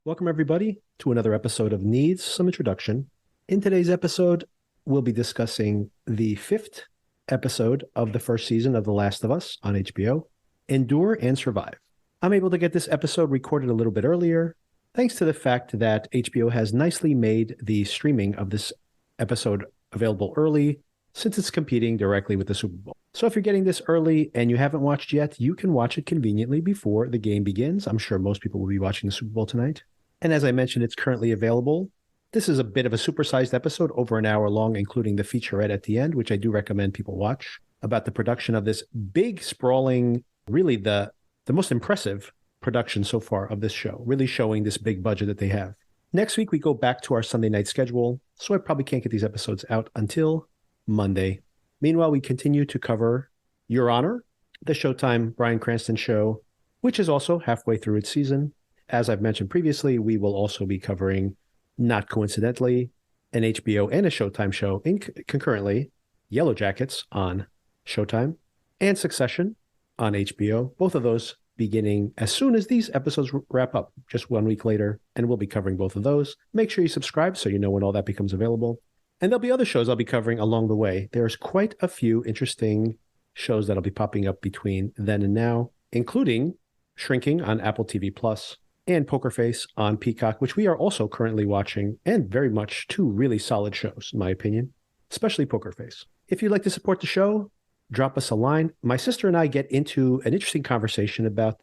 Welcome, everybody, to another episode of Needs Some Introduction. In today's episode, we'll be discussing the fifth episode of the first season of The Last of Us on HBO, Endure and Survive. I'm able to get this episode recorded a little bit earlier, thanks to the fact that HBO has nicely made the streaming of this episode available early, since it's competing directly with the Super Bowl. So if you're getting this early and you haven't watched yet, you can watch it conveniently before the game begins. I'm sure most people will be watching the Super Bowl tonight. And as I mentioned, it's currently available. This is a bit of a supersized episode, over an hour long, including the featurette at the end, which I do recommend people watch, about the production of this big, sprawling, really the most impressive production so far of this show, really showing this big budget that they have. Next week, we go back to our Sunday night schedule, so I probably can't get these episodes out until Monday. Meanwhile, we continue to cover Your Honor, the Showtime Bryan Cranston show, which is also halfway through its season. As I've mentioned previously, we will also be covering, not coincidentally, an HBO and a Showtime show concurrently, Yellow Jackets on Showtime and Succession on HBO, both of those beginning as soon as these episodes wrap up, just 1 week later, and we'll be covering both of those. Make sure you subscribe so you know when all that becomes available. And there'll be other shows I'll be covering along the way. There's quite a few interesting shows that'll be popping up between then and now, including Shrinking on Apple TV Plus and Poker Face on Peacock, which we are also currently watching, and very much two really solid shows, in my opinion, especially Poker Face. If you'd like to support the show, drop us a line. My sister and I get into an interesting conversation about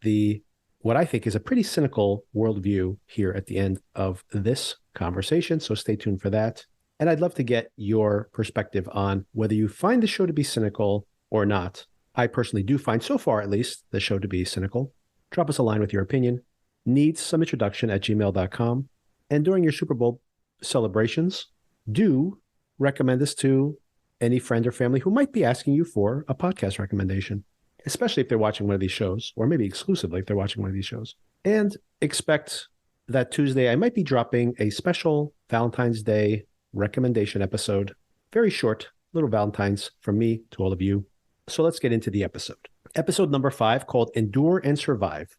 what I think is a pretty cynical worldview here at the end of this conversation, so stay tuned for that. And I'd love to get your perspective on whether you find the show to be cynical or not. I personally do find, so far at least, the show to be cynical. Drop us a line with your opinion. needssomeintroduction@gmail.com. And during your Super Bowl celebrations, do recommend this to any friend or family who might be asking you for a podcast recommendation, especially if they're watching one of these shows, or maybe exclusively if they're watching one of these shows. And expect that Tuesday I might be dropping a special Valentine's Day recommendation episode. Very short, little Valentine's from me to all of you. So let's get into the episode. Episode number 5, called Endure and Survive.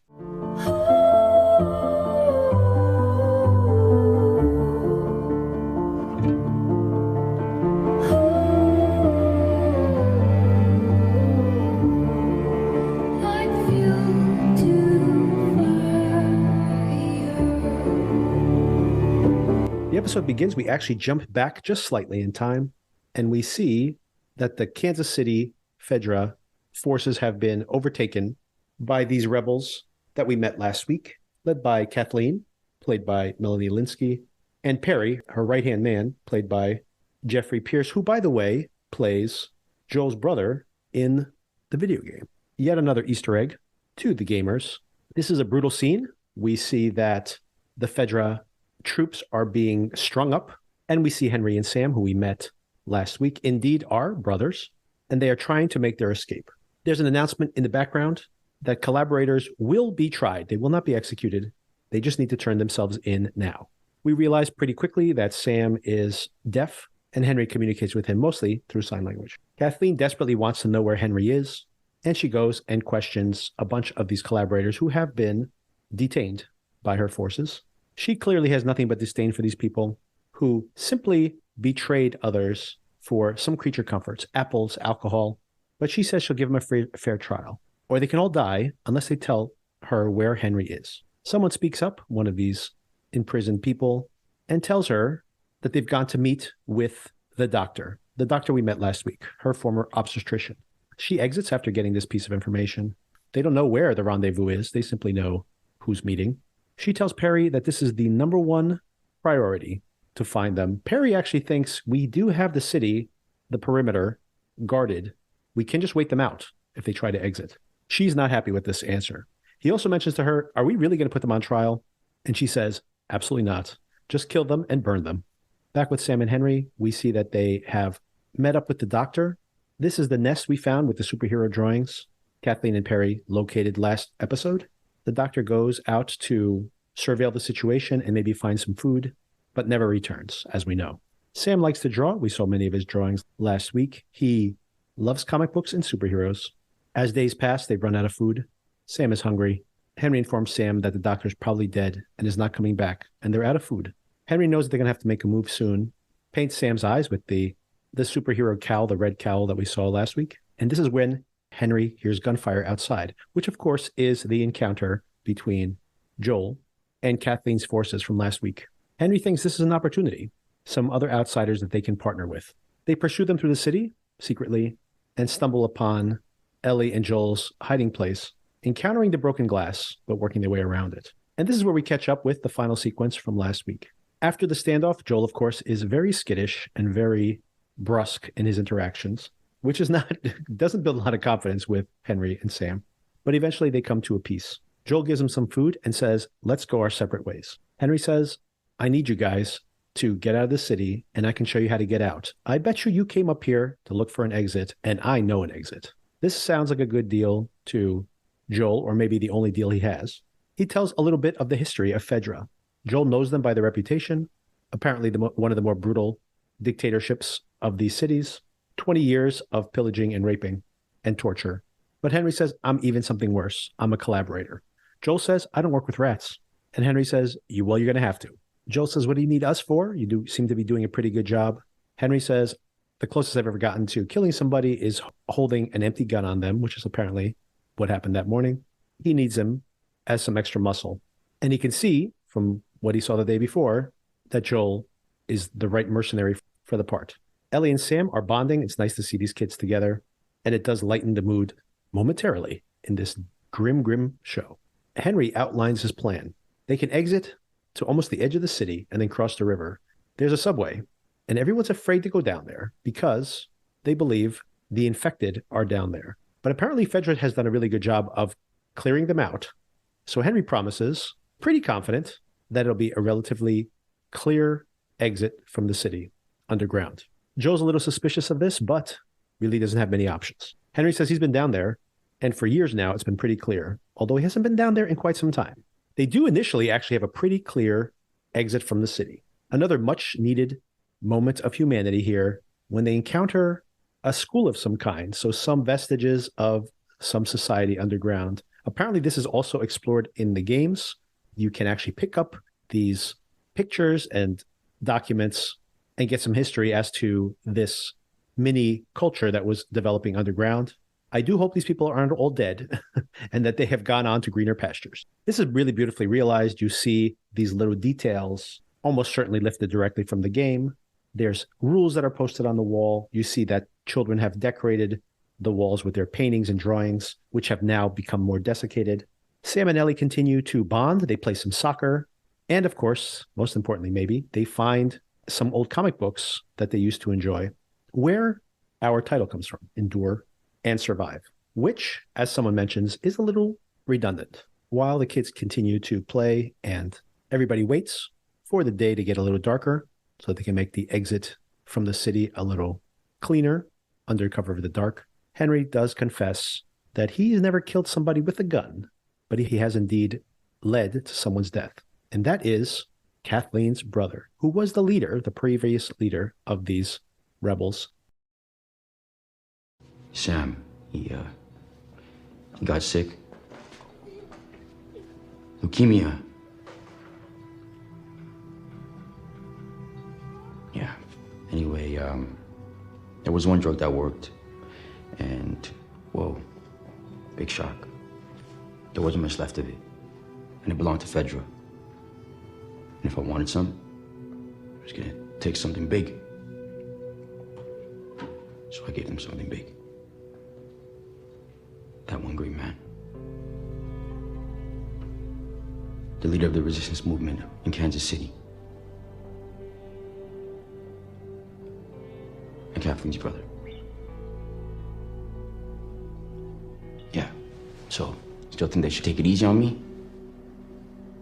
The episode begins, we actually jump back just slightly in time, and we see that the Kansas City Fedra forces have been overtaken by these rebels that we met last week, led by Kathleen, played by Melanie Lynskey, and Perry, her right-hand man, played by Jeffrey Pierce, who, by the way, plays Joel's brother in the video game. Yet another Easter egg to the gamers. This is a brutal scene. We see that the Fedra troops are being strung up, and we see Henry and Sam, who we met last week, indeed are brothers, and they are trying to make their escape. There's an announcement in the background that collaborators will be tried. They will not be executed. They just need to turn themselves in now. We realize pretty quickly that Sam is deaf, and Henry communicates with him mostly through sign language. Kathleen desperately wants to know where Henry is, and she goes and questions a bunch of these collaborators who have been detained by her forces. She clearly has nothing but disdain for these people who simply betrayed others for some creature comforts, apples, alcohol. But she says she'll give them a fair trial, or they can all die unless they tell her where Henry is. Someone speaks up, one of these imprisoned people, and tells her that they've gone to meet with the doctor we met last week, her former obstetrician. She exits after getting this piece of information. They don't know where the rendezvous is. They simply know who's meeting. She tells Perry that this is the number one priority to find them. Perry actually thinks we do have the city, the perimeter, guarded. We can just wait them out if they try to exit. She's not happy with this answer. He also mentions to her, are we really going to put them on trial? And she says, absolutely not. Just kill them and burn them. Back with Sam and Henry, we see that they have met up with the doctor. This is the nest we found with the superhero drawings Kathleen and Perry located last episode. The doctor goes out to surveil the situation and maybe find some food, but never returns, as we know. Sam likes to draw. We saw many of his drawings last week. He loves comic books and superheroes. As days pass, they run out of food. Sam is hungry, Henry informs Sam that the doctor's probably dead and is not coming back, and they're out of food. Henry knows that they're going to have to make a move soon, paints Sam's eyes with the superhero cowl, the red cowl that we saw last week. And this is when Henry hears gunfire outside, which of course is the encounter between Joel and Kathleen's forces from last week. Henry thinks this is an opportunity, some other outsiders that they can partner with. They pursue them through the city secretly and stumble upon Ellie and Joel's hiding place, encountering the broken glass, but working their way around it. And this is where we catch up with the final sequence from last week. After the standoff, Joel, of course, is very skittish and very brusque in his interactions, which is not doesn't build a lot of confidence with Henry and Sam. But eventually they come to a peace. Joel gives him some food and says, let's go our separate ways. Henry says, I need you guys to get out of the city, and I can show you how to get out. I bet you came up here to look for an exit, and I know an exit. This sounds like a good deal to Joel, or maybe the only deal he has. He tells a little bit of the history of Fedra. Joel knows them by their reputation, apparently one of the more brutal dictatorships of these cities, 20 years of pillaging and raping and torture. But Henry says, I'm even something worse. I'm a collaborator. Joel says, I don't work with rats. And Henry says, you're going to have to. Joel says, what do you need us for? You do seem to be doing a pretty good job. Henry says, the closest I've ever gotten to killing somebody is holding an empty gun on them, which is apparently what happened that morning. He needs him as some extra muscle. And he can see from what he saw the day before that Joel is the right mercenary for the part. Ellie and Sam are bonding. It's nice to see these kids together. And it does lighten the mood momentarily in this grim show. Henry outlines his plan. They can exit to almost the edge of the city and then cross the river. There's a subway, and everyone's afraid to go down there because they believe the infected are down there. But apparently Fedra has done a really good job of clearing them out. So Henry promises, pretty confident, that it'll be a relatively clear exit from the city underground. Joe's a little suspicious of this, but really doesn't have many options. Henry says he's been down there, and for years now, it's been pretty clear, although he hasn't been down there in quite some time. They do initially actually have a pretty clear exit from the city. Another much needed moment of humanity here when they encounter a school of some kind, so some vestiges of some society underground. Apparently, this is also explored in the games. You can actually pick up these pictures and documents and get some history as to this mini culture that was developing underground. I do hope these people aren't all dead and that they have gone on to greener pastures. This is really beautifully realized. You see these little details almost certainly lifted directly from the game. There's rules that are posted on the wall. You see that children have decorated the walls with their paintings and drawings, which have now become more desiccated. Sam and Ellie continue to bond. They play some soccer. And of course, most importantly, maybe, they find some old comic books that they used to enjoy, where our title comes from, Endure and Survive, which, as someone mentions, is a little redundant. While the kids continue to play and everybody waits for the day to get a little darker so they can make the exit from the city a little cleaner under cover of the dark, Henry does confess that he's never killed somebody with a gun, but he has indeed led to someone's death. And that is Kathleen's brother, who was the leader, the previous leader of these rebels. Sam, he got sick. Leukemia. Yeah. Anyway, there was one drug that worked. And, whoa, big shock. There wasn't much left of it. And it belonged to Fedra. And if I wanted some, I was gonna take something big. So I gave them something big. That one green man. The leader of the resistance movement in Kansas City. And Kathleen's brother. Yeah. So, still think they should take it easy on me?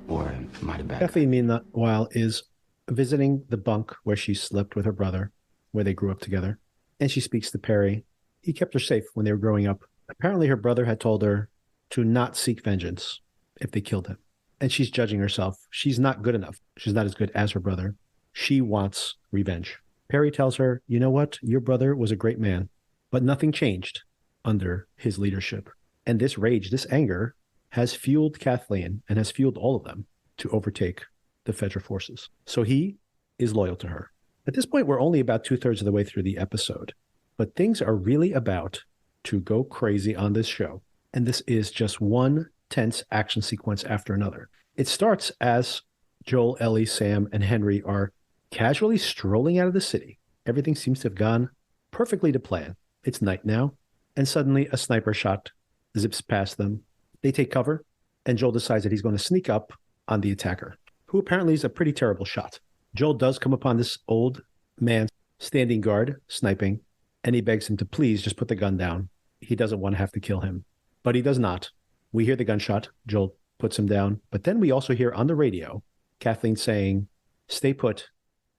Or am I the bad guy? Kathleen, meanwhile, is visiting the bunk where she slept with her brother, where they grew up together. And she speaks to Perry. He kept her safe when they were growing up. Apparently, her brother had told her to not seek vengeance if they killed him. And she's judging herself. She's not good enough. She's not as good as her brother. She wants revenge. Perry tells her, you know what? Your brother was a great man, but nothing changed under his leadership. And this rage, this anger, has fueled Kathleen and has fueled all of them to overtake the Fedra forces. So he is loyal to her. At this point, we're only about 2/3 of the way through the episode, but things are really about to go crazy on this show. And this is just one tense action sequence after another. It starts as Joel, Ellie, Sam, and Henry are casually strolling out of the city. Everything seems to have gone perfectly to plan. It's night now, and suddenly a sniper shot zips past them. They take cover, and Joel decides that he's going to sneak up on the attacker, who apparently is a pretty terrible shot. Joel does come upon this old man standing guard, sniping, and he begs him to please just put the gun down. He doesn't want to have to kill him, but he does not. We hear the gunshot. Joel puts him down, but then we also hear on the radio Kathleen saying, "Stay put.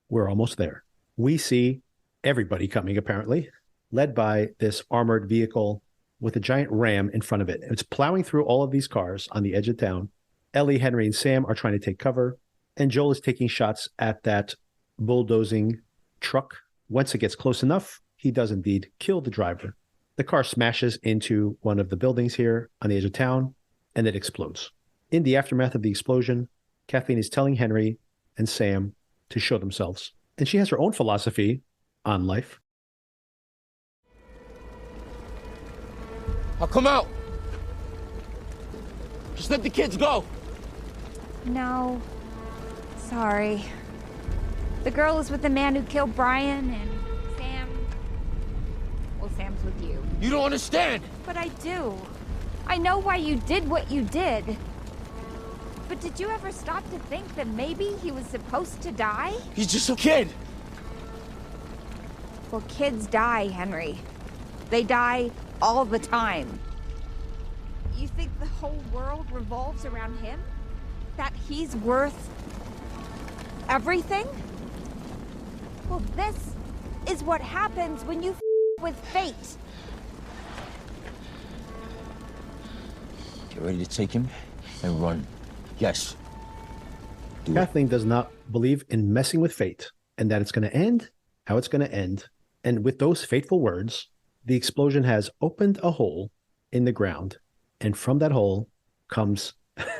We're almost there." We see everybody coming, apparently, led by this armored vehicle with a giant ram in front of it. It's plowing through all of these cars on the edge of town. Ellie, Henry, and Sam are trying to take cover, and Joel is taking shots at that bulldozing truck. Once it gets close enough, he does indeed kill the driver. The car smashes into one of the buildings here on the edge of town, and it explodes. In the aftermath of the explosion, Kathleen is telling Henry and Sam to show themselves. And she has her own philosophy on life. I'll come out. Just let the kids go. No. Sorry. The girl is with the man who killed Brian, and Sam... Well, Sam's with you. You don't understand. But I do. I know why you did what you did. But did you ever stop to think that maybe he was supposed to die? He's just a kid. Well, kids die, Henry. They die all the time. You think the whole world revolves around him? That he's worth everything? Well, this is what happens when you with fate. Get ready to take him and run. Yes. Kathleen does not believe in messing with fate and that it's going to end how it's going to end. And with those fateful words, the explosion has opened a hole in the ground. And from that hole comes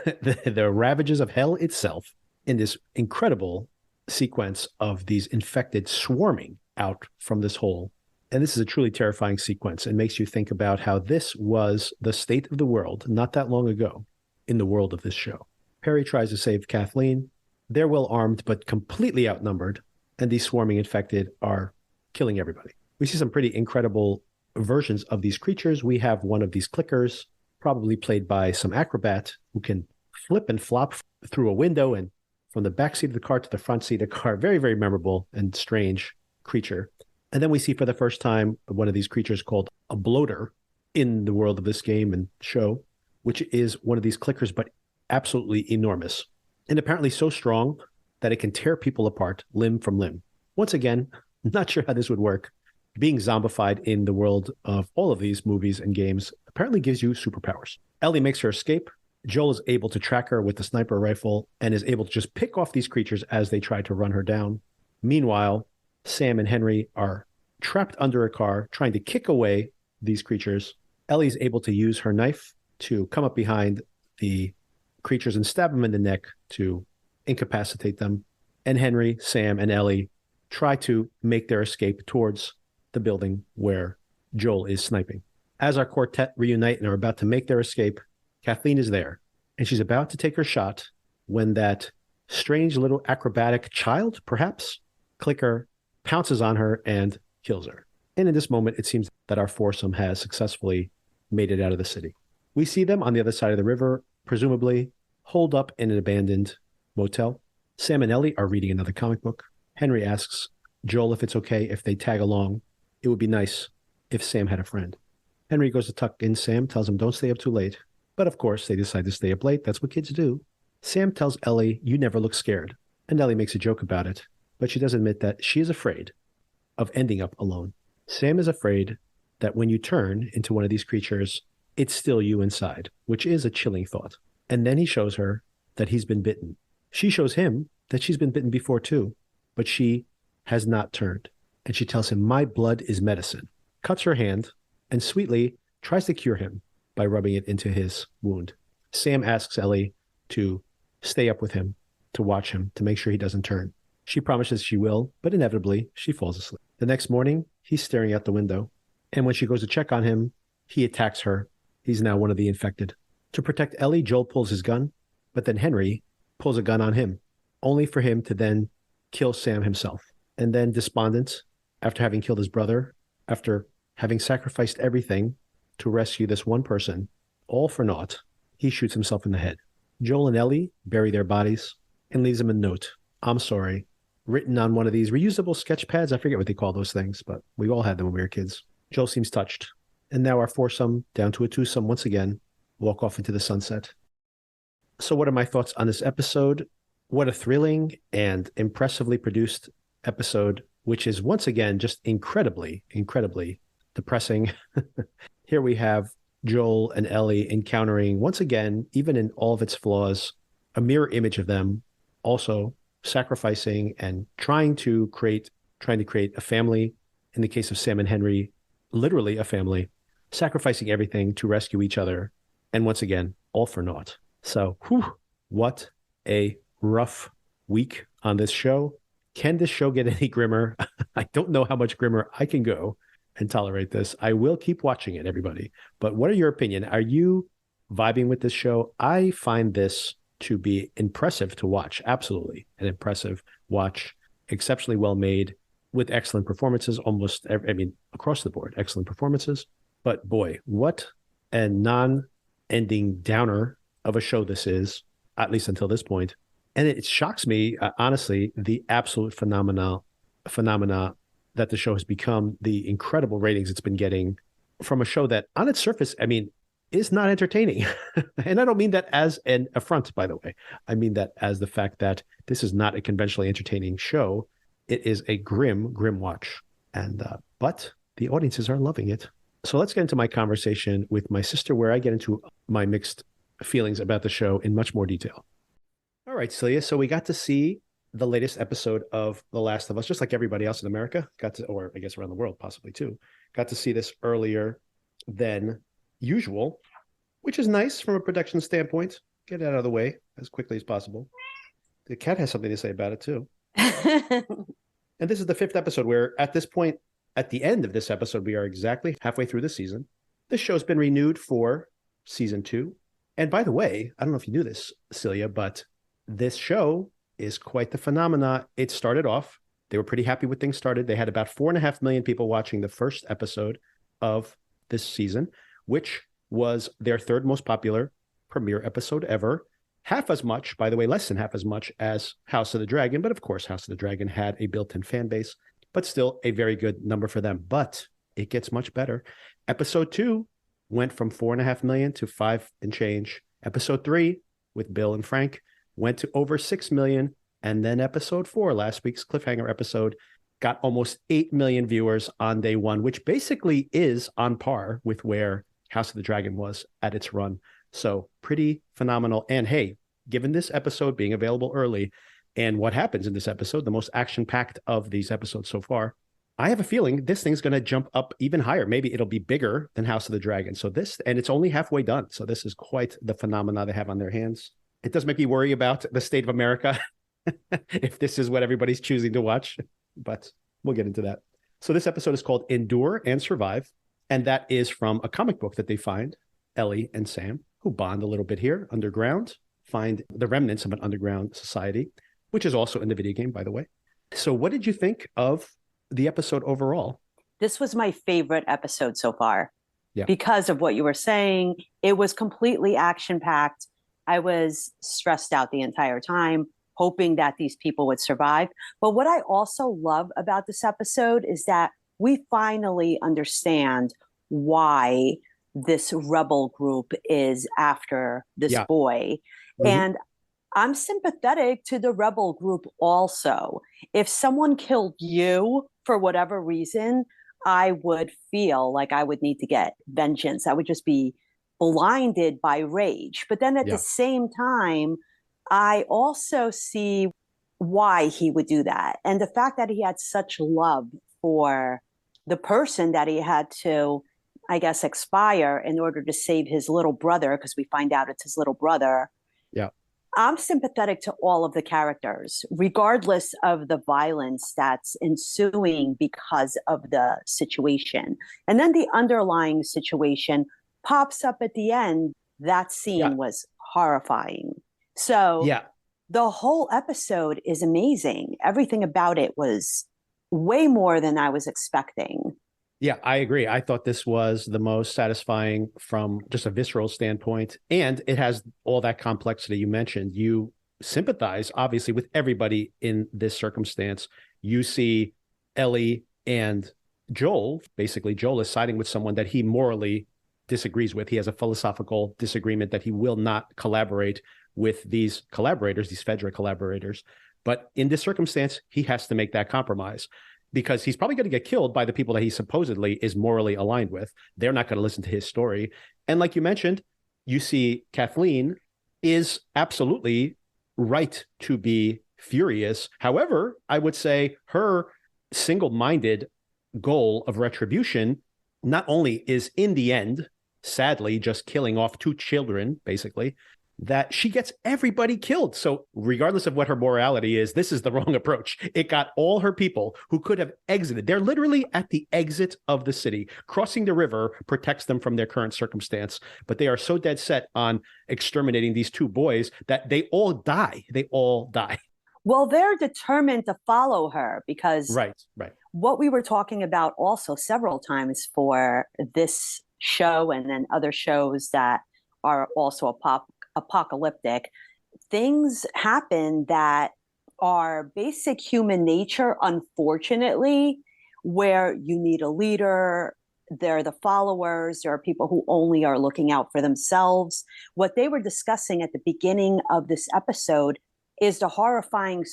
the ravages of hell itself in this incredible sequence of these infected swarming out from this hole. And this is a truly terrifying sequence. It makes you think about how this was the state of the world not that long ago in the world of this show. Perry tries to save Kathleen. They're well armed, but completely outnumbered. And these swarming infected are killing everybody. We see some pretty incredible versions of these creatures. We have one of these clickers, probably played by some acrobat, who can flip and flop through a window and from the back seat of the car to the front seat of the car. Very, very memorable and strange creature. And then we see for the first time one of these creatures called a bloater in the world of this game and show, which is one of these clickers, but absolutely enormous. And apparently so strong that it can tear people apart limb from limb. Once again, not sure how this would work. Being zombified in the world of all of these movies and games apparently gives you superpowers. Ellie makes her escape. Joel is able to track her with the sniper rifle and is able to just pick off these creatures as they try to run her down. Meanwhile, Sam and Henry are trapped under a car trying to kick away these creatures. Ellie's able to use her knife to come up behind the creatures and stab them in the neck to incapacitate them. And Henry, Sam, and Ellie try to make their escape towards the building where Joel is sniping. As our quartet reunite and are about to make their escape, Kathleen is there, and she's about to take her shot when that strange little acrobatic child, perhaps, clicker, pounces on her and kills her. And in this moment, it seems that our foursome has successfully made it out of the city. We see them on the other side of the river, presumably holed up in an abandoned motel. Sam and Ellie are reading another comic book. Henry asks Joel if it's okay if they tag along. It would be nice if Sam had a friend. Henry goes to tuck in Sam, tells him don't stay up too late. But of course, they decide to stay up late. That's what kids do. Sam tells Ellie, you never look scared. And Ellie makes a joke about it, but she does admit that she is afraid of ending up alone. Sam is afraid that when you turn into one of these creatures, it's still you inside, which is a chilling thought. And then he shows her that he's been bitten. She shows him that she's been bitten before too, but she has not turned. And she tells him, my blood is medicine, cuts her hand, and sweetly tries to cure him by rubbing it into his wound. Sam asks Ellie to stay up with him, to watch him, to make sure he doesn't turn. She promises she will, but inevitably, she falls asleep. The next morning, he's staring out the window. And when she goes to check on him, he attacks her. He's now one of the infected. To protect Ellie, Joel pulls his gun, but then Henry pulls a gun on him, only for him to then kill Sam himself. And then, despondent, after having killed his brother, after having sacrificed everything to rescue this one person, all for naught, he shoots himself in the head. Joel and Ellie bury their bodies and leaves him a note. I'm sorry, written on one of these reusable sketch pads. I forget what they call those things, but we all had them when we were kids. Joel seems touched. And now our foursome, down to a twosome once again, walk off into the sunset. So what are my thoughts on this episode? What a thrilling and impressively produced episode, which is once again just incredibly, incredibly depressing. Here we have Joel and Ellie encountering, once again, even in all of its flaws, a mirror image of them also sacrificing and trying to create a family. In the case of Sam and Henry, literally a family, sacrificing everything to rescue each other. And once again, all for naught. So, what a rough week on this show. Can this show get any grimmer? I don't know how much grimmer I can go and tolerate this. I will keep watching it, everybody. But what are your opinion? Are you vibing with this show? I find this to be impressive to watch. Absolutely an impressive watch. Exceptionally well made with excellent performances, across the board, excellent performances. But boy, what a non-ending downer of a show this is, at least until this point. And it shocks me, honestly, the absolute phenomena that the show has become, the incredible ratings it's been getting from a show that on its surface, is not entertaining. And I don't mean that as an affront, by the way. I mean that as the fact that this is not a conventionally entertaining show. It is a grim watch. And but the audiences are loving it. So let's get into my conversation with my sister, where I get into my mixed feelings about the show in much more detail. All right, Celia. So we got to see the latest episode of The Last of Us, just like everybody else in America or I guess around the world possibly too, got to see this earlier than usual, which is nice from a production standpoint. Get it out of the way as quickly as possible. The cat has something to say about it too. And this is the 5th episode, where at this point, at the end of this episode, we are exactly halfway through the season. This show's been renewed for season 2. And by the way, I don't know if you knew this, Celia, but this show is quite the phenomena. It started off, they were pretty happy with things started. They had about 4.5 million people watching the first episode of this season, which was their 3rd most popular premiere episode ever. Half as much, by the way, less than half as much as House of the Dragon. But of course, House of the Dragon had a built-in fan base, but still a very good number for them. But it gets much better. Episode 2 went from 4.5 million to 5 and change. Episode 3 with Bill and Frank went to over 6 million. And then episode 4, last week's cliffhanger episode, got almost 8 million viewers on day 1, which basically is on par with where House of the Dragon was at its run. So pretty phenomenal. And hey, given this episode being available early and what happens in this episode, the most action-packed of these episodes so far, I have a feeling this thing's going to jump up even higher. Maybe it'll be bigger than House of the Dragon. So and it's only halfway done. So this is quite the phenomena they have on their hands. It does make me worry about the state of America if this is what everybody's choosing to watch, but we'll get into that. So this episode is called Endure and Survive. And that is from a comic book that they find, Ellie and Sam, who bond a little bit here underground, find the remnants of an underground society, which is also in the video game, by the way. So what did you think of the episode overall? This was my favorite episode so far. Yeah. Because of what you were saying. It was completely action-packed. I was stressed out the entire time, hoping that these people would survive. But what I also love about this episode is that we finally understand why this rebel group is after this boy. Mm-hmm. And I'm sympathetic to the rebel group also. If someone killed you for whatever reason, I would feel like I would need to get vengeance. I would just be blinded by rage. But then at the same time, I also see why he would do that. And the fact that he had such love for the person that he had to I guess, expire in order to save his little brother, because we find out it's his little brother. Yeah. I'm sympathetic to all of the characters, regardless of the violence that's ensuing because of the situation. And then the underlying situation pops up at the end. That scene was horrifying. So the whole episode is amazing. Everything about it was way more than I was expecting. Yeah, I agree. I thought this was the most satisfying from just a visceral standpoint. And it has all that complexity you mentioned. You sympathize, obviously, with everybody in this circumstance. You see Ellie and Joel. Basically, Joel is siding with someone that he morally disagrees with. He has a philosophical disagreement that he will not collaborate with these collaborators, these Fedra collaborators. But in this circumstance, he has to make that compromise, because he's probably going to get killed by the people that he supposedly is morally aligned with. They're not going to listen to his story. And like you mentioned, you see Kathleen is absolutely right to be furious. However, I would say her single-minded goal of retribution not only is in the end, sadly, just killing off 2 children, basically, that she gets everybody killed. So regardless of what her morality is, this is the wrong approach. It got all her people who could have exited. They're literally at the exit of the city. Crossing the river protects them from their current circumstance, but they are so dead set on exterminating these 2 boys that they all die. They all die. Well, they're determined to follow her because right. What we were talking about also several times for this show and then other shows that are also apocalyptic, things happen that are basic human nature, unfortunately, where you need a leader. There are the followers. There are people who only are looking out for themselves. What they were discussing at the beginning of this episode is the horrifying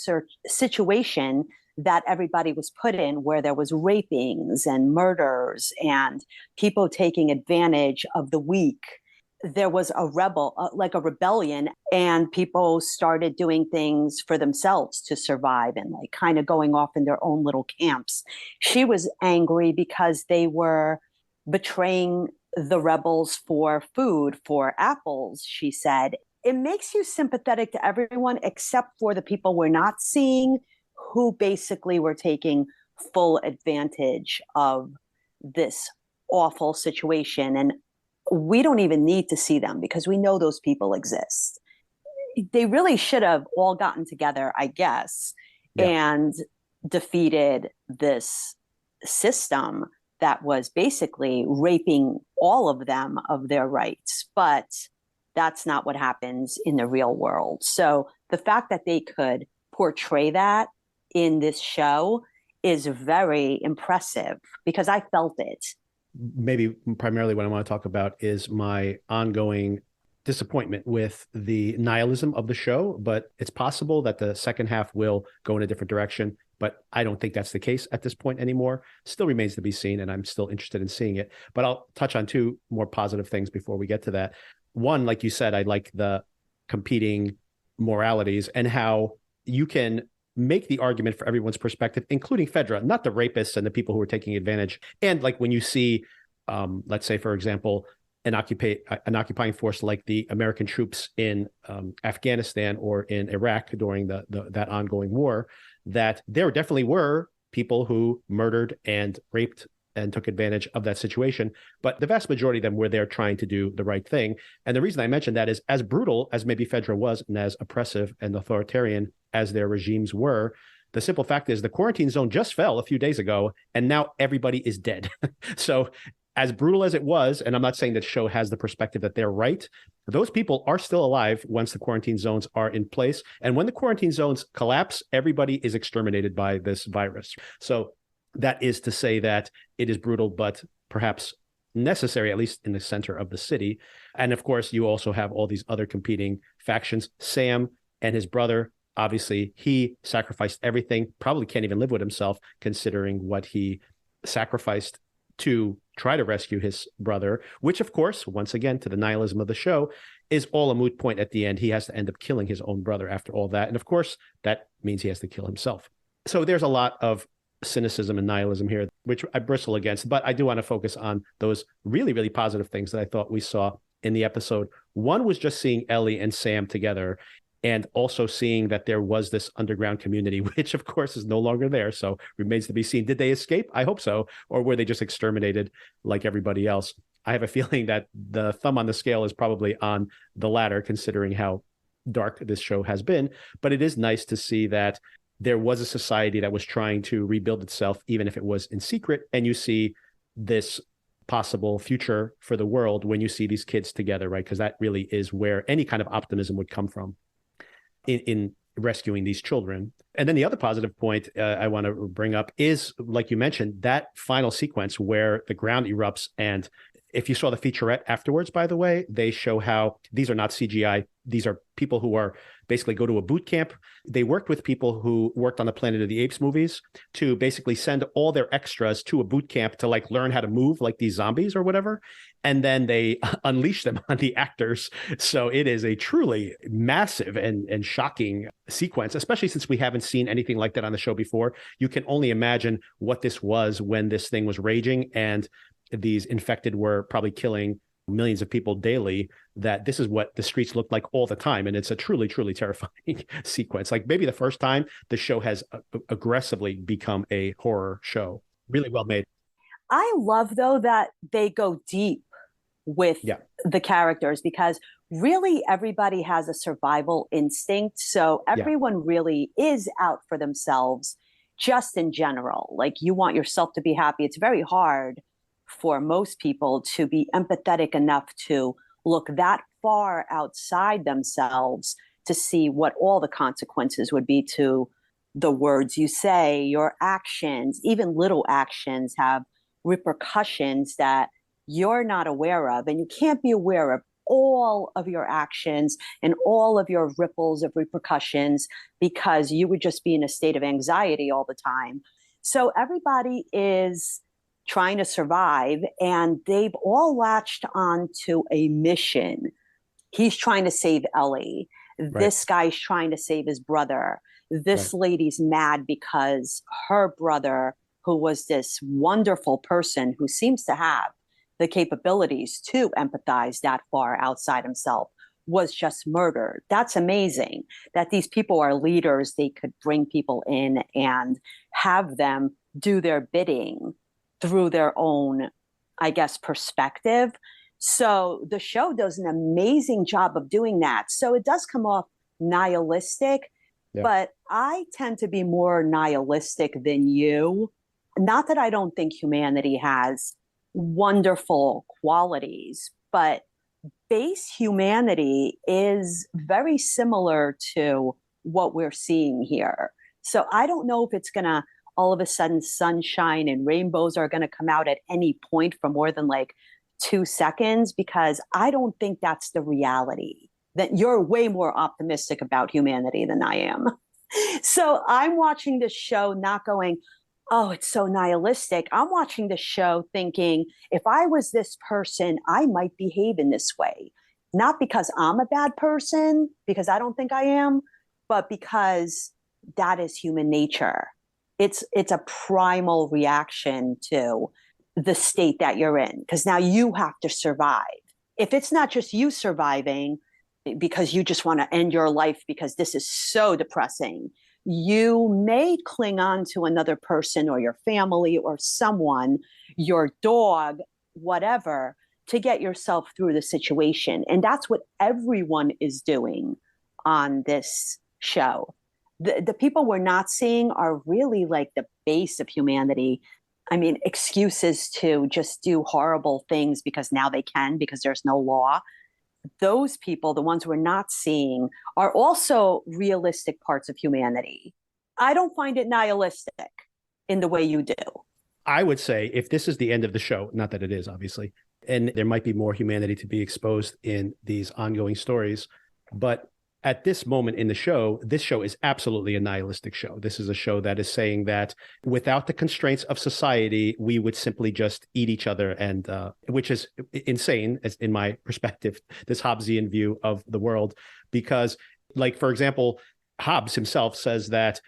situation that everybody was put in, where there was rapings and murders and people taking advantage of the weak. There was a rebellion, and people started doing things for themselves to survive and like kind of going off in their own little camps. She was angry because they were betraying the rebels for food, for apples, she said. It makes you sympathetic to everyone except for the people we're not seeing, who basically were taking full advantage of this awful situation. And we don't even need to see them because we know those people exist. They really should have all gotten together, I guess, and defeated this system that was basically raping all of them of their rights. But that's not what happens in the real world. So the fact that they could portray that in this show is very impressive because I felt it. Maybe primarily what I want to talk about is my ongoing disappointment with the nihilism of the show, but it's possible that the second half will go in a different direction, but I don't think that's the case at this point anymore. Still remains to be seen, and I'm still interested in seeing it. But I'll touch on 2 more positive things before we get to that. One, like you said, I like the competing moralities and how you can make the argument for everyone's perspective, including Fedra, not the rapists and the people who are taking advantage. And like when you see, let's say, for example, an occupying force like the American troops in Afghanistan or in Iraq during that ongoing war, that there definitely were people who murdered and raped and took advantage of that situation. But the vast majority of them were there trying to do the right thing. And the reason I mentioned that is, as brutal as maybe Fedra was and as oppressive and authoritarian as their regimes were, the simple fact is the quarantine zone just fell a few days ago, and now everybody is dead. So as brutal as it was, and I'm not saying that show has the perspective that they're right, those people are still alive once the quarantine zones are in place. And when the quarantine zones collapse, everybody is exterminated by this virus. So that is to say that it is brutal, but perhaps necessary, at least in the center of the city. And of course, you also have all these other competing factions. Sam and his brother, obviously, he sacrificed everything, probably can't even live with himself, considering what he sacrificed to try to rescue his brother, which, of course, once again, to the nihilism of the show, is all a moot point at the end. He has to end up killing his own brother after all that. And of course, that means he has to kill himself. So there's a lot of cynicism and nihilism here, which I bristle against. But I do want to focus on those really, really positive things that I thought we saw in the episode. One was just seeing Ellie and Sam together, and also seeing that there was this underground community, which of course is no longer there. So remains to be seen. Did they escape? I hope so. Or were they just exterminated like everybody else? I have a feeling that the thumb on the scale is probably on the latter, considering how dark this show has been. But it is nice to see that there was a society that was trying to rebuild itself, even if it was in secret. And you see this possible future for the world when you see these kids together, right? Because that really is where any kind of optimism would come from in rescuing these children. And then the other positive point I want to bring up is, like you mentioned, that final sequence where the ground erupts. And if you saw the featurette afterwards, by the way, they show how these are not CGI. These are people who are basically go to a boot camp. They worked with people who worked on the Planet of the Apes movies to basically send all their extras to a boot camp to like learn how to move like these zombies or whatever. And then they unleash them on the actors. So it is a truly massive and shocking sequence, especially since we haven't seen anything like that on the show before. You can only imagine what this was when this thing was raging and these infected were probably killing millions of people daily, that this is what the streets look like all the time. And it's a truly, truly terrifying sequence. Like maybe the first time the show has aggressively become a horror show. Really well made. I love, though, that they go deep with the characters, because really everybody has a survival instinct. So everyone really is out for themselves, just in general. Like, you want yourself to be happy. It's very hard for most people to be empathetic enough to look that far outside themselves to see what all the consequences would be to the words you say, your actions. Even little actions have repercussions that you're not aware of, and you can't be aware of all of your actions and all of your ripples of repercussions, because you would just be in a state of anxiety all the time. So everybody is trying to survive, and they've all latched on to a mission. He's trying to save Ellie. Right. This guy's trying to save his brother. This lady's mad because her brother, who was this wonderful person who seems to have the capabilities to empathize that far outside himself, was just murdered. That's amazing that these people are leaders. They could bring people in and have them do their bidding through their own, I guess, perspective. So the show does an amazing job of doing that. So it does come off nihilistic, but I tend to be more nihilistic than you. Not that I don't think humanity has wonderful qualities, but base humanity is very similar to what we're seeing here. So I don't know if it's going to all of a sudden sunshine and rainbows are going to come out at any point for more than like 2 seconds, because I don't think that's the reality. That you're way more optimistic about humanity than I am. So I'm watching this show not going, oh, it's so nihilistic. I'm watching the show thinking, if I was this person, I might behave in this way. Not because I'm a bad person, because I don't think I am, but because that is human nature. It's a primal reaction to the state that you're in, because now you have to survive. If it's not just you surviving because you just want to end your life because this is so depressing, you may cling on to another person or your family or someone, your dog, whatever, to get yourself through the situation. And that's what everyone is doing on this show. The people we're not seeing are really like the base of humanity. I mean, excuses to just do horrible things because now they can, because there's no law. Those people, the ones we're not seeing, are also realistic parts of humanity. I don't find it nihilistic in the way you do. I would say if this is the end of the show, not that it is, obviously, and there might be more humanity to be exposed in these ongoing stories, but at this moment in the show, this show is absolutely a nihilistic show. This is a show that is saying that without the constraints of society, we would simply just eat each other, and which is insane, as in my perspective, this Hobbesian view of the world. Because, like, for example, Hobbes himself says that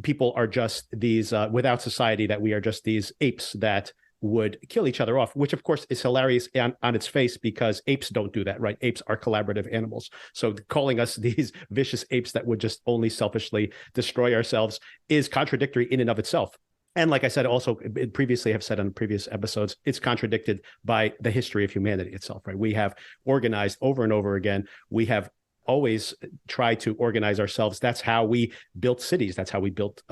people are just these without society, that we are just these apes that would kill each other off, which of course is hilarious on its face, because apes don't do that, right? Apes are collaborative animals. So calling us these vicious apes that would just only selfishly destroy ourselves is contradictory in and of itself. And like I said, also previously have said on previous episodes, it's contradicted by the history of humanity itself, right? We have organized over and over again. We have always try to organize ourselves. That's how we built cities. That's how we built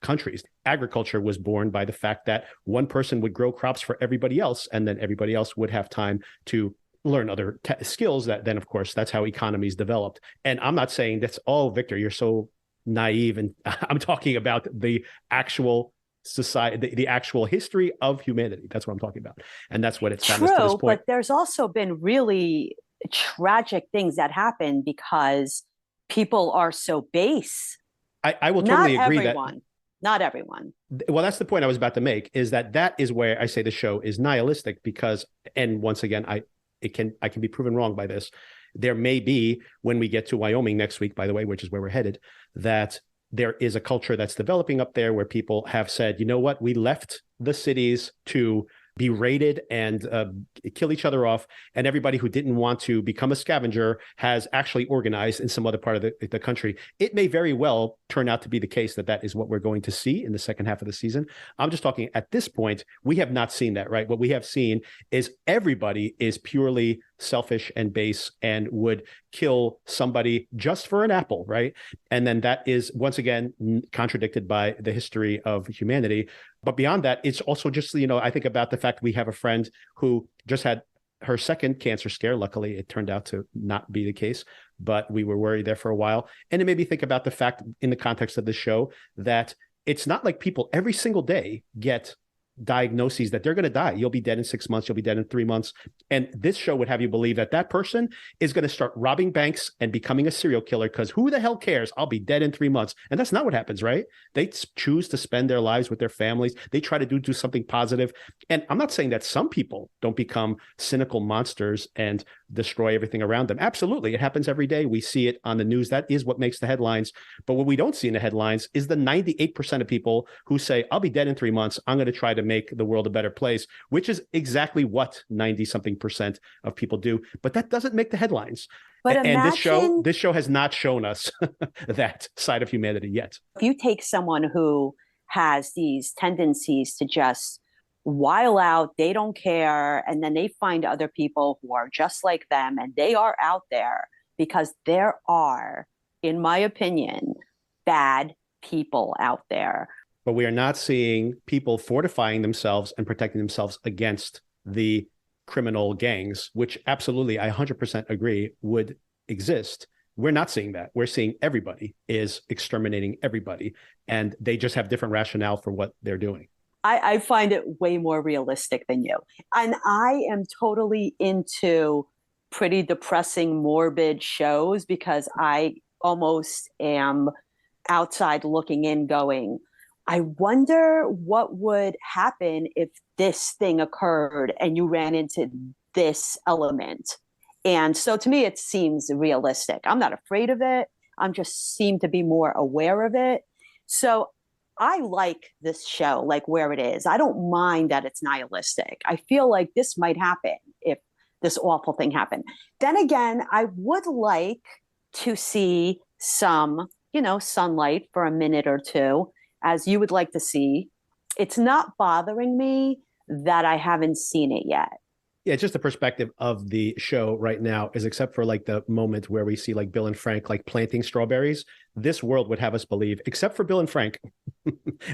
countries. Agriculture was born by the fact that one person would grow crops for everybody else, and then everybody else would have time to learn other skills. That then, of course, that's how economies developed. And I'm not saying that's, oh, Victor, you're so naive. And I'm talking about the actual society, the actual history of humanity. That's what I'm talking about. And that's what it's gotten us to this point. But there's also been really tragic things that happen because people are so base. I will totally agree that not everyone. Well, that's the point I was about to make, is that is where I say the show is nihilistic, because, and once again, I can be proven wrong by this. There may be, when we get to Wyoming next week, by the way, which is where we're headed, that there is a culture that's developing up there where people have said, you know what, we left the cities to be raided and kill each other off. And everybody who didn't want to become a scavenger has actually organized in some other part of the country. It may very well turn out to be the case that is what we're going to see in the second half of the season. I'm just talking at this point, we have not seen that, right? What we have seen is everybody is purely selfish and base and would kill somebody just for an apple, right? And then that is, once again, contradicted by the history of humanity. But beyond that, it's also just, I think about the fact we have a friend who just had her second cancer scare. Luckily, it turned out to not be the case, but we were worried there for a while. And it made me think about the fact, in the context of the show, that it's not like people every single day get diagnoses that they're going to die. You'll be dead in 6 months. You'll be dead in 3 months. And this show would have you believe that person is going to start robbing banks and becoming a serial killer, because who the hell cares? I'll be dead in 3 months. And that's not what happens, right? They choose to spend their lives with their families. They try to do something positive. And I'm not saying that some people don't become cynical monsters and destroy everything around them. Absolutely. It happens every day. We see it on the news. That is what makes the headlines. But what we don't see in the headlines is the 98% of people who say, I'll be dead in 3 months. I'm going to try to make the world a better place, which is exactly what 90-something% of people do. But that doesn't make the headlines. But and this show has not shown us that side of humanity yet. If you take someone who has these tendencies to just while out, they don't care, and then they find other people who are just like them, and they are out there, because there are, in my opinion, bad people out there. But we are not seeing people fortifying themselves and protecting themselves against the criminal gangs, which absolutely, I 100% agree, would exist. We're not seeing that. We're seeing everybody is exterminating everybody, and they just have different rationale for what they're doing. I find it way more realistic than you. And I am totally into pretty depressing, morbid shows, because I almost am outside looking in going, I wonder what would happen if this thing occurred and you ran into this element. And so to me, it seems realistic. I'm not afraid of it. I'm just seem to be more aware of it. So I like this show, like where it is. I don't mind that it's nihilistic. I feel like this might happen if this awful thing happened. Then again, I would like to see some, sunlight for a minute or two, as you would like to see. It's not bothering me that I haven't seen it yet. Yeah, just the perspective of the show right now is, except for like the moment where we see like Bill and Frank like planting strawberries, this world would have us believe, except for Bill and Frank,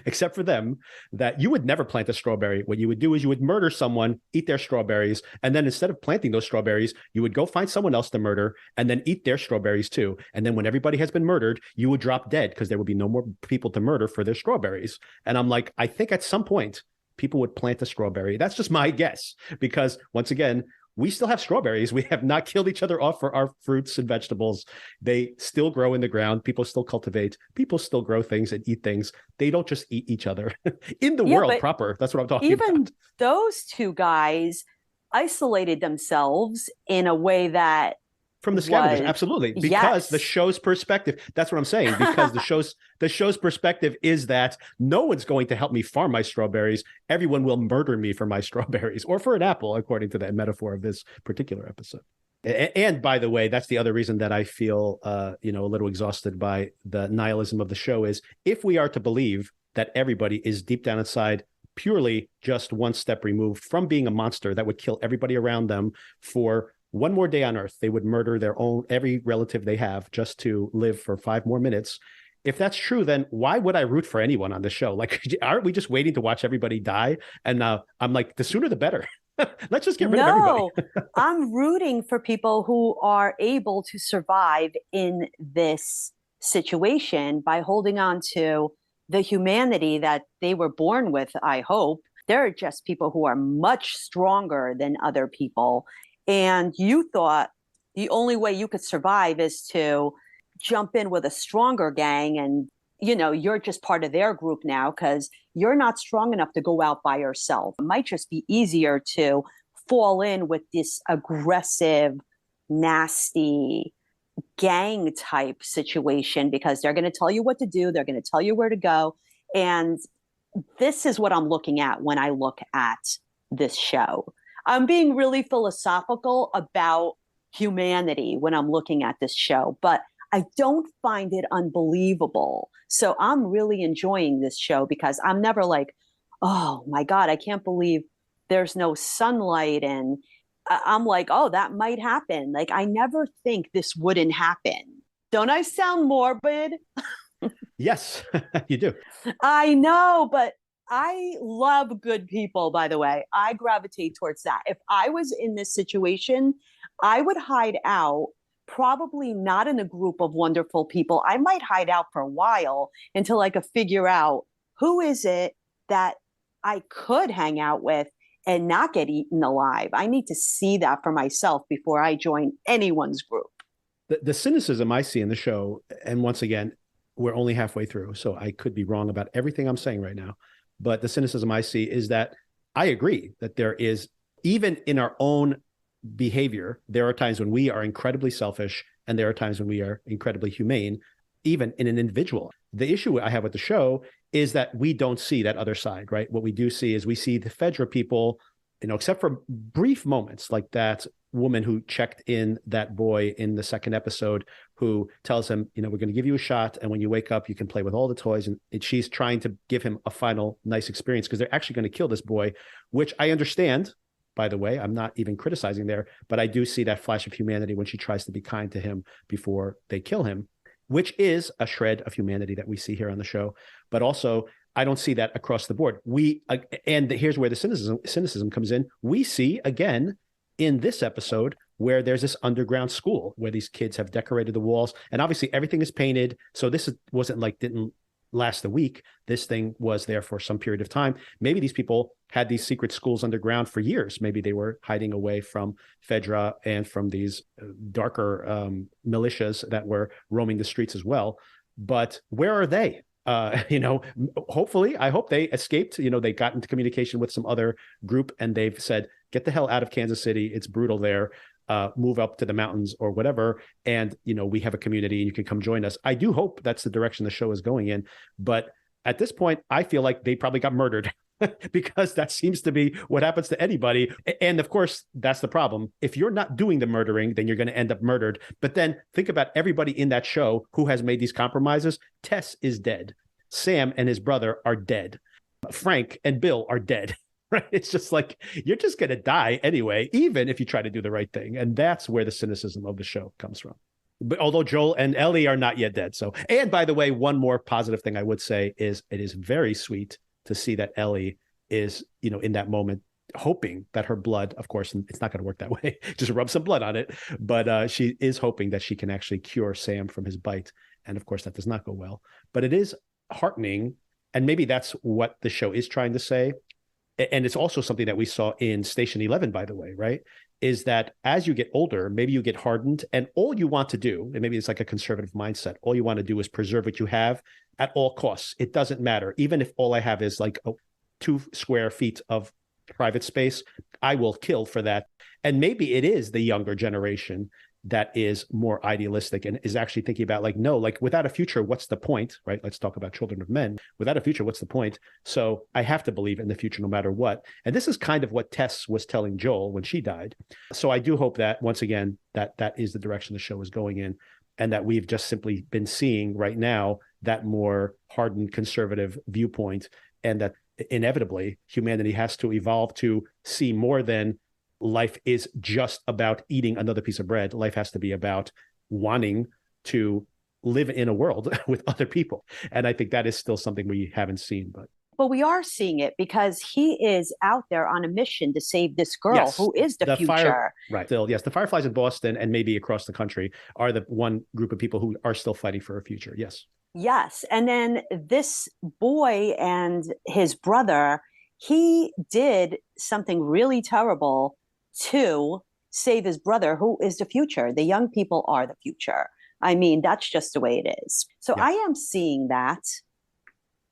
except for them, that you would never plant a strawberry. What you would do is you would murder someone, eat their strawberries, and then instead of planting those strawberries, you would go find someone else to murder and then eat their strawberries too. And then when everybody has been murdered, you would drop dead because there would be no more people to murder for their strawberries. And I'm like, I think at some point, people would plant a strawberry. That's just my guess, because once again, we still have strawberries. We have not killed each other off for our fruits and vegetables. They still grow in the ground. People still cultivate. People still grow things and eat things. They don't just eat each other in the world proper. That's what I'm talking about. Even those two guys isolated themselves in a way that From the scavengers, was, absolutely. Because the yes. show's perspective, that's what I'm saying. Because the show's perspective is that no one's going to help me farm my strawberries. Everyone will murder me for my strawberries or for an apple, according to the metaphor of this particular episode. And by the way, that's the other reason that I feel a little exhausted by the nihilism of the show is if we are to believe that everybody is deep down inside purely just one step removed from being a monster that would kill everybody around them for one more day on Earth, they would murder every relative they have just to live for 5 more minutes. If that's true, then why would I root for anyone on the show? Like, aren't we just waiting to watch everybody die? And I'm like, the sooner the better. Let's just get rid of everybody. I'm rooting for people who are able to survive in this situation by holding on to the humanity that they were born with, I hope. There are just people who are much stronger than other people. And you thought the only way you could survive is to jump in with a stronger gang and, you're just part of their group now because you're not strong enough to go out by yourself. It might just be easier to fall in with this aggressive, nasty gang type situation because they're going to tell you what to do. They're going to tell you where to go. And this is what I'm looking at when I look at this show. I'm being really philosophical about humanity when I'm looking at this show, but I don't find it unbelievable. So I'm really enjoying this show because I'm never like, oh my God, I can't believe there's no sunlight. And I'm like, oh, that might happen. Like, I never think this wouldn't happen. Don't I sound morbid? Yes, you do. I know, but I love good people, by the way. I gravitate towards that. If I was in this situation, I would hide out, probably not in a group of wonderful people. I might hide out for a while until I could figure out who is it that I could hang out with and not get eaten alive. I need to see that for myself before I join anyone's group. The cynicism I see in the show, and once again, we're only halfway through, so I could be wrong about everything I'm saying right now. But the cynicism I see is that I agree that there is, even in our own behavior, there are times when we are incredibly selfish and there are times when we are incredibly humane, even in an individual. The issue I have with the show is that we don't see that other side, right? What we do see is we see the Fedra people, except for brief moments like that woman who checked in that boy in the second episode who tells him, we're going to give you a shot. And when you wake up, you can play with all the toys. And she's trying to give him a final nice experience because they're actually going to kill this boy, which I understand, by the way. I'm not even criticizing there, but I do see that flash of humanity when she tries to be kind to him before they kill him, which is a shred of humanity that we see here on the show. But also, I don't see that across the board. And here's where the cynicism comes in. We see, again, in this episode where there's this underground school where these kids have decorated the walls and obviously everything is painted. So this didn't last a week. This thing was there for some period of time. Maybe these people had these secret schools underground for years. Maybe they were hiding away from Fedra and from these darker militias that were roaming the streets as well. But where are they? Hopefully, I hope they escaped. They got into communication with some other group and they've said, get the hell out of Kansas City. It's brutal there. Move up to the mountains or whatever. And, we have a community and you can come join us. I do hope that's the direction the show is going in. But at this point, I feel like they probably got murdered because that seems to be what happens to anybody. And of course, that's the problem. If you're not doing the murdering, then you're going to end up murdered. But then think about everybody in that show who has made these compromises. Tess is dead. Sam and his brother are dead. Frank and Bill are dead. Right? It's just like, you're just going to die anyway, even if you try to do the right thing. And that's where the cynicism of the show comes from. But although Joel and Ellie are not yet dead. So, and by the way, one more positive thing I would say is it is very sweet to see that Ellie is, in that moment, hoping that her blood, of course, it's not going to work that way, just rub some blood on it. But she is hoping that she can actually cure Sam from his bite. And of course, that does not go well. But it is heartening. And maybe that's what the show is trying to say. And it's also something that we saw in Station 11, by the way, right? Is that as you get older, maybe you get hardened and all you want to do, and maybe it's like a conservative mindset, all you want to do is preserve what you have at all costs. It doesn't matter. Even if all I have is like 2 square feet of private space, I will kill for that. And maybe it is the younger generation that is more idealistic and is actually thinking about like, no, like without a future, what's the point, right? Let's talk about Children of Men. Without a future, what's the point? So I have to believe in the future no matter what. And this is kind of what Tess was telling Joel when she died. So I do hope that once again, that is the direction the show is going in, and that we've just simply been seeing right now that more hardened conservative viewpoint, and that inevitably humanity has to evolve to see more than life is just about eating another piece of bread. Life has to be about wanting to live in a world with other people. And I think that is still something we haven't seen. But we are seeing it because he is out there on a mission to save this girl who is the future. Right. Still, yes, the Fireflies in Boston and maybe across the country are the one group of people who are still fighting for a future. Yes. Yes. And then this boy and his brother, he did something really terrible to save his brother, who is the future. The young people are the future. I mean, that's just the way it is. So I am seeing that.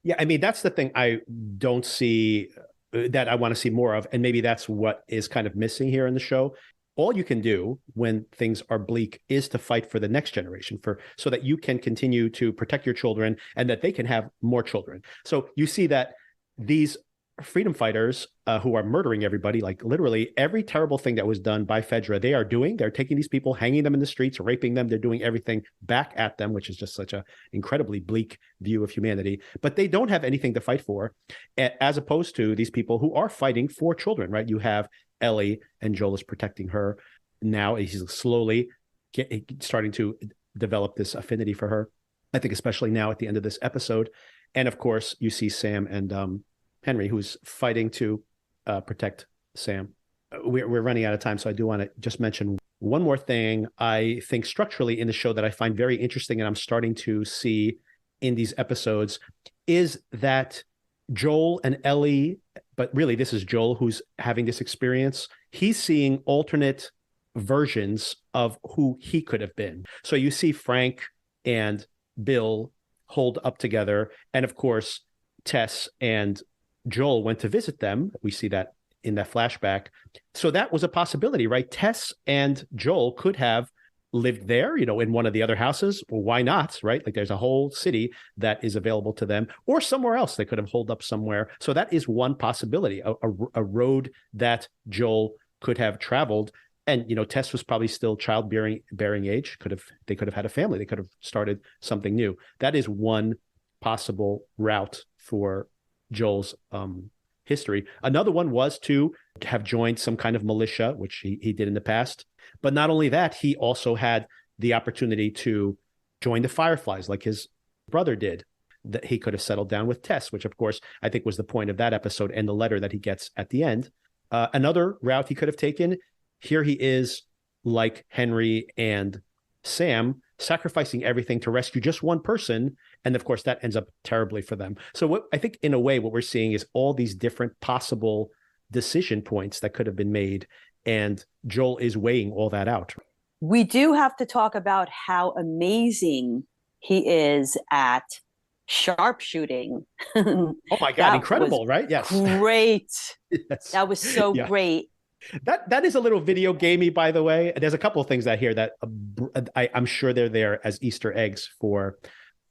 Yeah, I mean, that's the thing I don't see that I want to see more of. And maybe that's what is kind of missing here in the show. All you can do when things are bleak is to fight for the next generation, so that you can continue to protect your children and that they can have more children. So you see that these freedom fighters who are murdering everybody, like literally every terrible thing that was done by Fedra, they are doing. They're taking these people, hanging them in the streets, raping them. They're doing everything back at them, which is just such an incredibly bleak view of humanity. But they don't have anything to fight for, as opposed to these people who are fighting for children, right? You have Ellie, and Joel is protecting her. Now he's slowly starting to develop this affinity for her. I think especially now at the end of this episode. And of course, you see Sam and Henry, who's fighting to protect Sam. We're running out of time, so I do want to just mention one more thing. I think structurally in the show that I find very interesting, and I'm starting to see in these episodes, is that Joel and Ellie, but really this is Joel who's having this experience. He's seeing alternate versions of who he could have been. So you see Frank and Bill hold up together, and of course Tess and Joel went to visit them. We see that in that flashback. So that was a possibility, right? Tess and Joel could have lived there, in one of the other houses. Well, why not, right? Like there's a whole city that is available to them, or somewhere else they could have holed up somewhere. So that is one possibility, a road that Joel could have traveled. And, Tess was probably still childbearing age. They could have had a family. They could have started something new. That is one possible route for Joel's history. Another one was to have joined some kind of militia, which he did in the past. But not only that, he also had the opportunity to join the Fireflies like his brother did. That he could have settled down with Tess, which of course I think was the point of that episode and the letter that he gets at the end. Another route he could have taken, here he is like Henry and Sam, sacrificing everything to rescue just one person. And of course, that ends up terribly for them. So I think in a way, what we're seeing is all these different possible decision points that could have been made. And Joel is weighing all that out. We do have to talk about how amazing he is at sharpshooting. Oh my God, incredible, right? Yes. Great. Yes. That was so great. That is a little video gamey, by the way. There's a couple of things I hear that I'm sure they're there as Easter eggs for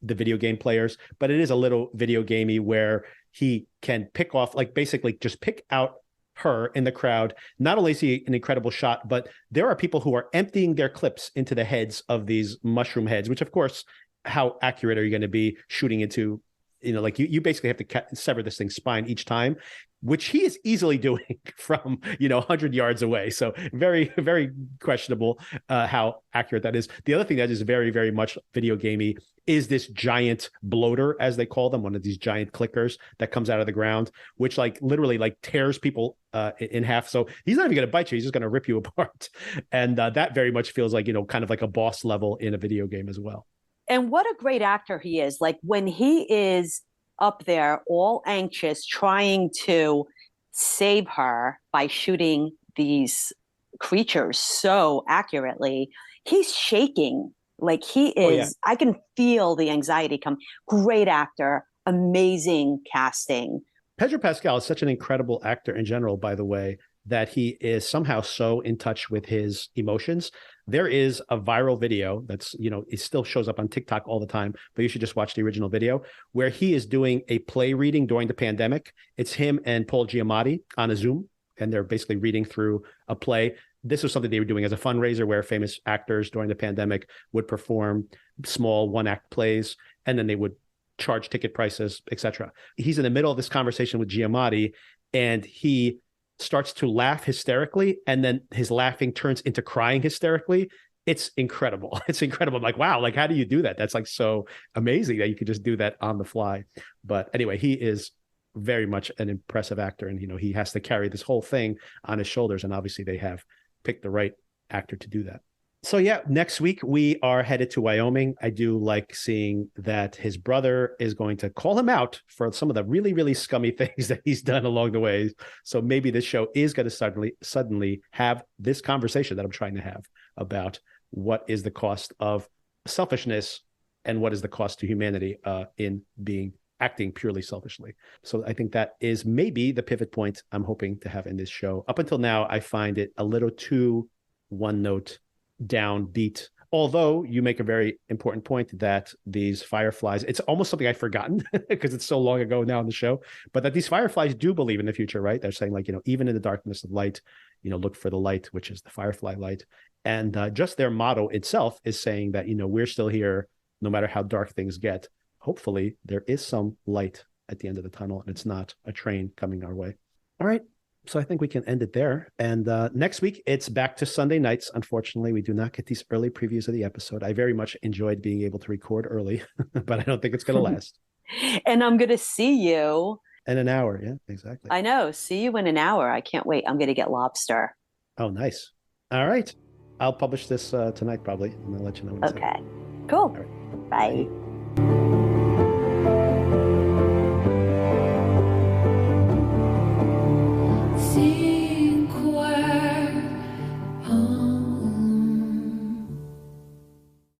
the video game players, but it is a little video gamey where he can pick off, like basically just pick out her in the crowd. Not only is he an incredible shot, but there are people who are emptying their clips into the heads of these mushroom heads, which of course, how accurate are you going to be shooting into, like you basically have to sever this thing's spine each time, which he is easily doing from, 100 yards away. So very, very questionable how accurate that is. The other thing that is very, very much video gamey is this giant bloater, as they call them, one of these giant clickers that comes out of the ground, which literally tears people in half. So he's not even going to bite you. He's just going to rip you apart. And that very much feels like, kind of like a boss level in a video game as well. And what a great actor he is. Like when he is up there all anxious, trying to save her by shooting these creatures so accurately, he's shaking. Like he is, oh, yeah. I can feel the anxiety come. Great actor, amazing casting. Pedro Pascal is such an incredible actor in general, by the way, that he is somehow so in touch with his emotions. There is a viral video that's, it still shows up on TikTok all the time, but you should just watch the original video where he is doing a play reading during the pandemic. It's him and Paul Giamatti on a Zoom, and they're basically reading through a play. This was something they were doing as a fundraiser where famous actors during the pandemic would perform small one-act plays, and then they would charge ticket prices, etc. He's in the middle of this conversation with Giamatti, and he starts to laugh hysterically, and then his laughing turns into crying hysterically. It's incredible. It's incredible. I'm like, wow, like, how do you do that? That's like so amazing that you could just do that on the fly. But anyway, he is very much an impressive actor, and he has to carry this whole thing on his shoulders, and obviously they have picked the right actor to do that. So yeah, next week we are headed to Wyoming. I do like seeing that his brother is going to call him out for some of the really, really scummy things that he's done along the way. So maybe this show is going to suddenly have this conversation that I'm trying to have about what is the cost of selfishness and what is the cost to humanity in acting purely selfishly. So I think that is maybe the pivot point I'm hoping to have in this show. Up until now, I find it a little too one note downbeat, although you make a very important point that these fireflies, it's almost something I've forgotten because it's so long ago now in the show, but that these fireflies do believe in the future, right? They're saying like, even in the darkness of light, look for the light, which is the firefly light. And just their motto itself is saying that, we're still here no matter how dark things get. Hopefully there is some light at the end of the tunnel and it's not a train coming our way. All right. So I think we can end it there. And next week, it's back to Sunday nights. Unfortunately, we do not get these early previews of the episode. I very much enjoyed being able to record early, but I don't think it's going to last. And I'm going to see you in an hour. Yeah, exactly. I know. See you in an hour. I can't wait. I'm going to get lobster. Oh, nice. All right. I'll publish this tonight probably, and I'll let you know. Okay. Cool. Right. Bye.